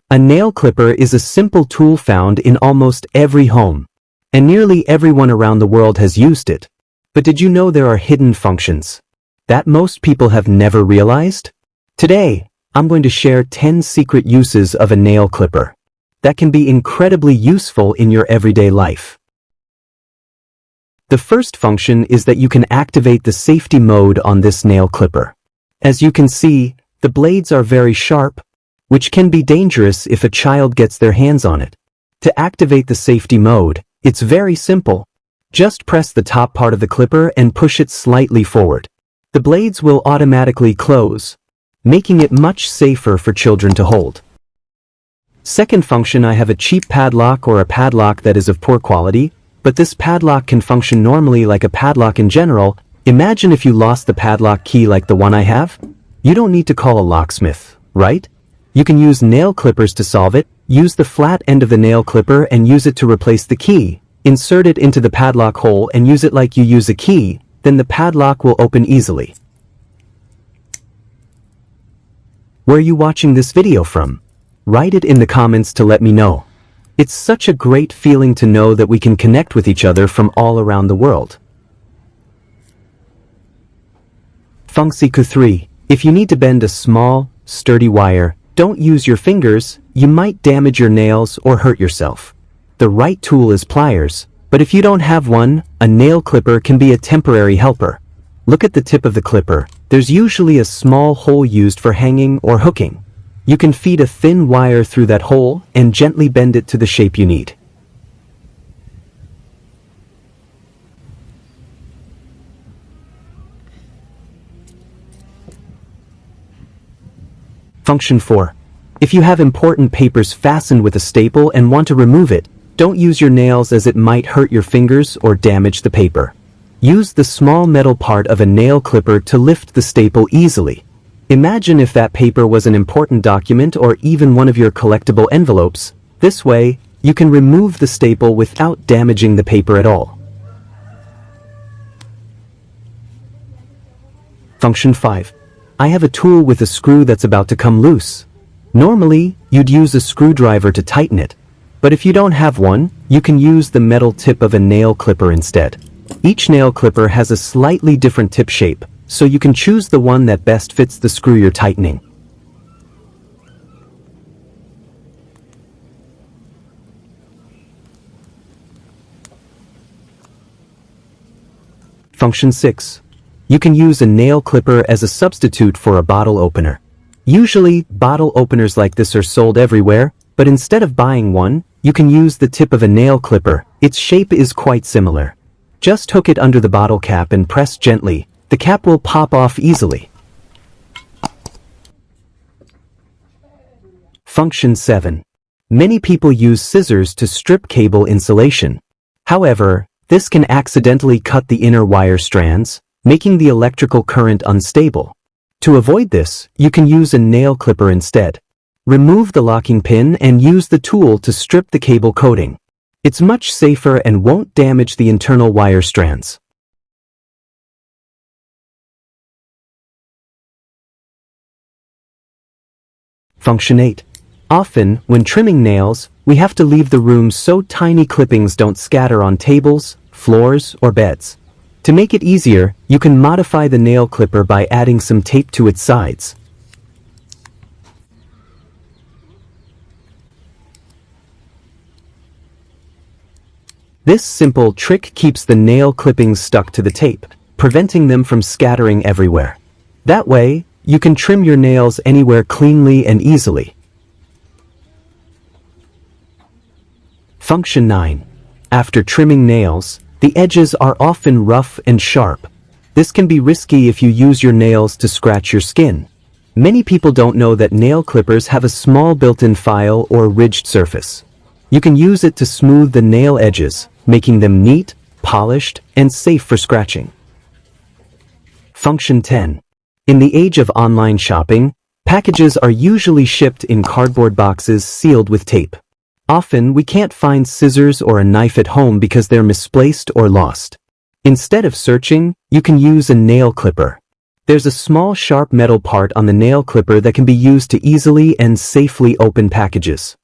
A nail clipper is a simple tool found in almost every home, and nearly everyone around the world has used it. But did you know there are hidden functions that most people have never realized? Today, I'm going to share 10 secret uses of a nail clipper that can be incredibly useful in your everyday life. The first function is that you can activate the safety mode on this nail clipper. As you can see, the blades are very sharp, which can be dangerous if a child gets their hands on it. To activate the safety mode, it's very simple. Just press the top part of the clipper and push it slightly forward. The blades will automatically close, making it much safer for children to hold. Second function, I have a cheap padlock or a padlock that is of poor quality, but this padlock can function normally like a padlock in general. Imagine if you lost the padlock key like the one I have. You don't need to call a locksmith, right? You can use nail clippers to solve it. Use the flat end of the nail clipper and use it to replace the key. Insert it into the padlock hole and use it like you use a key, then the padlock will open easily. Where are you watching this video from? Write it in the comments to let me know. It's such a great feeling to know that we can connect with each other from all around the world. Function 3. If you need to bend a small, sturdy wire, don't use your fingers. You might damage your nails or hurt yourself. The right tool is pliers, but if you don't have one, a nail clipper can be a temporary helper. Look at the tip of the clipper. There's usually a small hole used for hanging or hooking. You can feed a thin wire through that hole and gently bend it to the shape you need. Function 4. If you have important papers fastened with a staple and want to remove it, don't use your nails as it might hurt your fingers or damage the paper. Use the small metal part of a nail clipper to lift the staple easily. Imagine if that paper was an important document or even one of your collectible envelopes. This way, you can remove the staple without damaging the paper at all. Function 5. I have a tool with a screw that's about to come loose. Normally, you'd use a screwdriver to tighten it, but if you don't have one, you can use the metal tip of a nail clipper instead. Each nail clipper has a slightly different tip shape, so you can choose the one that best fits the screw you're tightening. Function 6. You can use a nail clipper as a substitute for a bottle opener. Usually, bottle openers like this are sold everywhere, but instead of buying one, you can use the tip of a nail clipper. Its shape is quite similar. Just hook it under the bottle cap and press gently. The cap will pop off easily. Function 7. Many people use scissors to strip cable insulation. However, this can accidentally cut the inner wire strands, making the electrical current unstable. To avoid this, you can use a nail clipper instead. Remove the locking pin and use the tool to strip the cable coating. It's much safer and won't damage the internal wire strands. Function 8. Often, when trimming nails, we have to leave the room so tiny clippings don't scatter on tables, floors, or beds. To make it easier, you can modify the nail clipper by adding some tape to its sides. This simple trick keeps the nail clippings stuck to the tape, preventing them from scattering everywhere. That way, you can trim your nails anywhere cleanly and easily. Function 9. After trimming nails, the edges are often rough and sharp. This can be risky if you use your nails to scratch your skin. Many people don't know that nail clippers have a small built-in file or ridged surface. You can use it to smooth the nail edges, making them neat, polished, and safe for scratching. Function 10. In the age of online shopping, packages are usually shipped in cardboard boxes sealed with tape. Often, we can't find scissors or a knife at home because they're misplaced or lost. Instead of searching, you can use a nail clipper. There's a small sharp metal part on the nail clipper that can be used to easily and safely open packages.